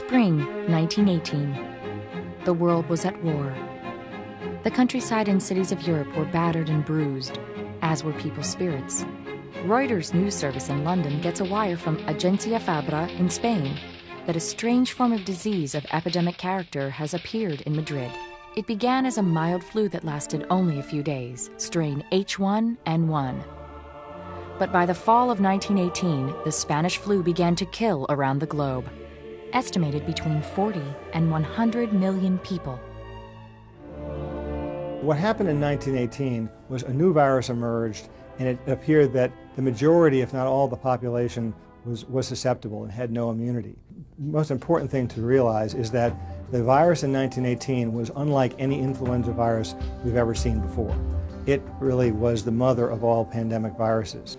Spring 1918. The world was at war. The countryside and cities of Europe were battered and bruised, as were people's spirits. Reuters news service in London gets a wire from Agencia Fabra in Spain that a strange form of disease of epidemic character has appeared in Madrid. It began as a mild flu that lasted only a few days, strain H1N1. But by the fall of 1918, the Spanish flu began to kill around the globe, estimated between 40 and 100 million people. What happened in 1918 was a new virus emerged, and it appeared that the majority, if not all, the population was susceptible and had no immunity. The most important thing to realize is that the virus in 1918 was unlike any influenza virus we've ever seen before. It really was the mother of all pandemic viruses.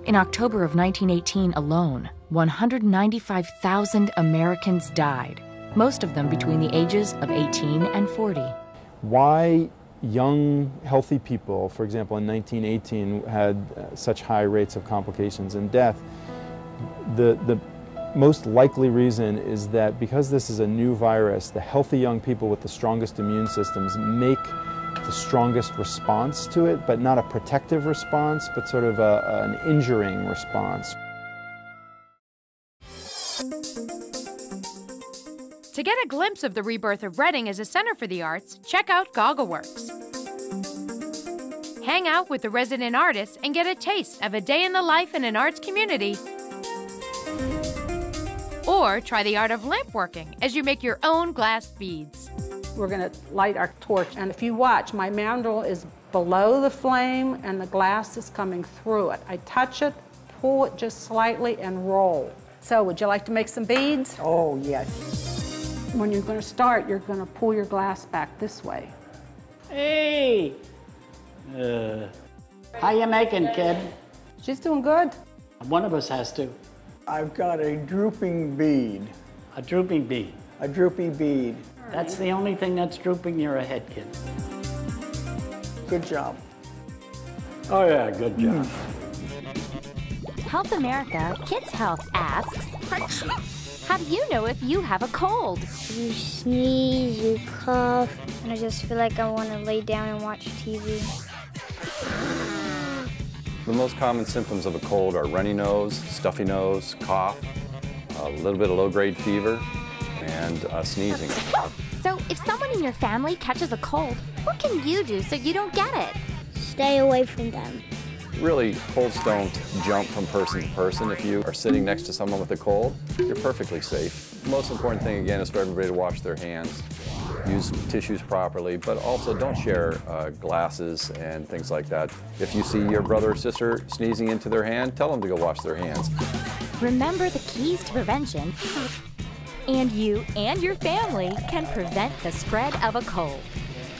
In October of 1918 alone, 195,000 Americans died, most of them between the ages of 18 and 40. Why young, healthy people, for example, in 1918 had such high rates of complications and death? The most likely reason is that because this is a new virus, the healthy young people with the strongest immune systems make the strongest response to it, but not a protective response, but sort of an injuring response. To get a glimpse of the rebirth of Reading as a center for the arts, check out Goggleworks. Hang out with the resident artists and get a taste of a day in the life in an arts community. Or try the art of lamp working as you make your own glass beads. We're going to light our torch, and if you watch, my mandrel is below the flame and the glass is coming through it. I touch it, pull it just slightly, and roll. So would you like to make some beads? Oh, yes. When you're going to start, you're going to pull your glass back this way. Hey! How you making, kid? She's doing good. One of us has to. I've got a drooping bead. A drooping bead. A droopy bead. That's the only thing that's drooping your head, kid. Good job. Oh yeah, good job. Help America Kids Health asks, how do you know if you have a cold? You sneeze, you cough, and I just feel like I want to lay down and watch TV. The most common symptoms of a cold are runny nose, stuffy nose, cough, a little bit of low-grade fever, and sneezing. So if someone in your family catches a cold, what can you do so you don't get it? Stay away from them. Really, colds don't jump from person to person. If you are sitting next to someone with a cold, you're perfectly safe. The most important thing, again, is for everybody to wash their hands, use tissues properly, but also don't share glasses and things like that. If you see your brother or sister sneezing into their hand, tell them to go wash their hands. Remember the keys to prevention, and you and your family can prevent the spread of a cold.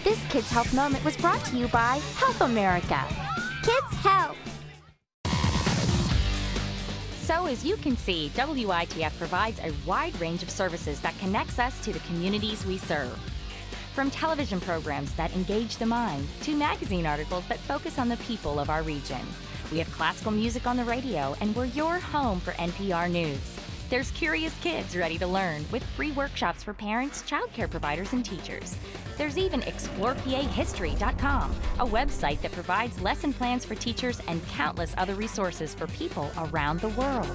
This Kids Health Moment was brought to you by Help America. Kids Help! So as you can see, WITF provides a wide range of services that connects us to the communities we serve. From television programs that engage the mind to magazine articles that focus on the people of our region. We have classical music on the radio, and we're your home for NPR News. There's curious kids ready to learn with free workshops for parents, childcare providers, and teachers. There's even ExplorePAHistory.com, a website that provides lesson plans for teachers and countless other resources for people around the world.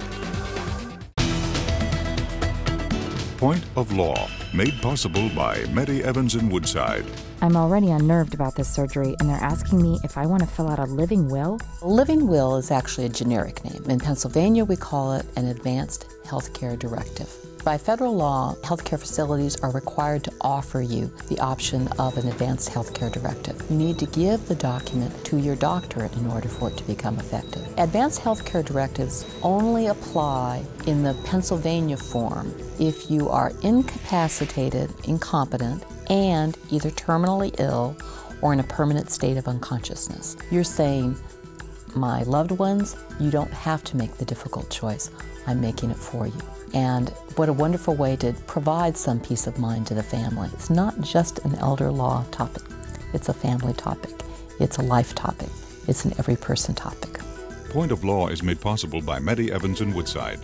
Point of Law, made possible by Medi Evans in Woodside. I'm already unnerved about this surgery, and they're asking me if I want to fill out a living will. A living will is actually a generic name. In Pennsylvania, we call it an advanced healthcare directive. By federal law, healthcare facilities are required to offer you the option of an advanced healthcare directive. You need to give the document to your doctor in order for it to become effective. Advanced healthcare directives only apply in the Pennsylvania form if you are incapacitated, incompetent, and either terminally ill or in a permanent state of unconsciousness. You're saying, my loved ones, you don't have to make the difficult choice. I'm making it for you. And what a wonderful way to provide some peace of mind to the family. It's not just an elder law topic. It's a family topic. It's a life topic. It's an every person topic. Point of Law is made possible by Medi Evans in Woodside.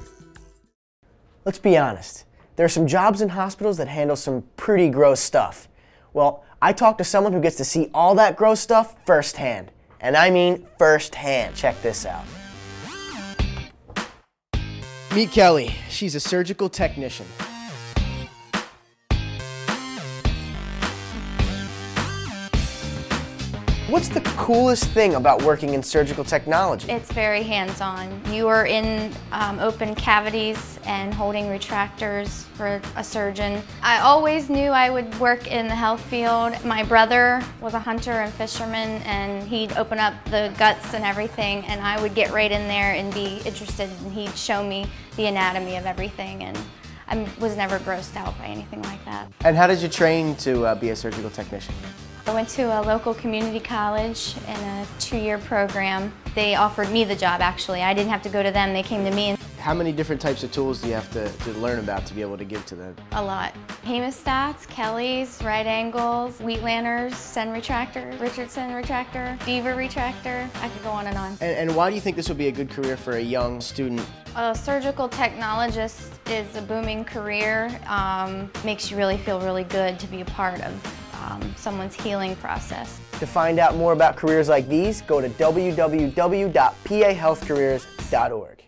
Let's be honest. There are some jobs in hospitals that handle some pretty gross stuff. Well, I talked to someone who gets to see all that gross stuff firsthand. And I mean firsthand. Check this out. Meet Kelly. She's a surgical technician. What's the coolest thing about working in surgical technology? It's very hands-on. You are in open cavities and holding retractors for a surgeon. I always knew I would work in the health field. My brother was a hunter and fisherman, and he'd open up the guts and everything, and I would get right in there and be interested, and he'd show me the anatomy of everything, and I was never grossed out by anything like that. And how did you train to be a surgical technician? I went to a local community college in a 2-year program. They offered me the job, actually. I didn't have to go to them, they came to me. How many different types of tools do you have to learn about to be able to give to them? A lot. Hemostats, Kellys, right angles, Wheatlanders, Sen retractor, Richardson retractor, Diva retractor. I could go on and on. And why do you think this would be a good career for a young student? A surgical technologist is a booming career. Makes you really feel really good to be a part of someone's healing process. To find out more about careers like these, go to www.pahealthcareers.org.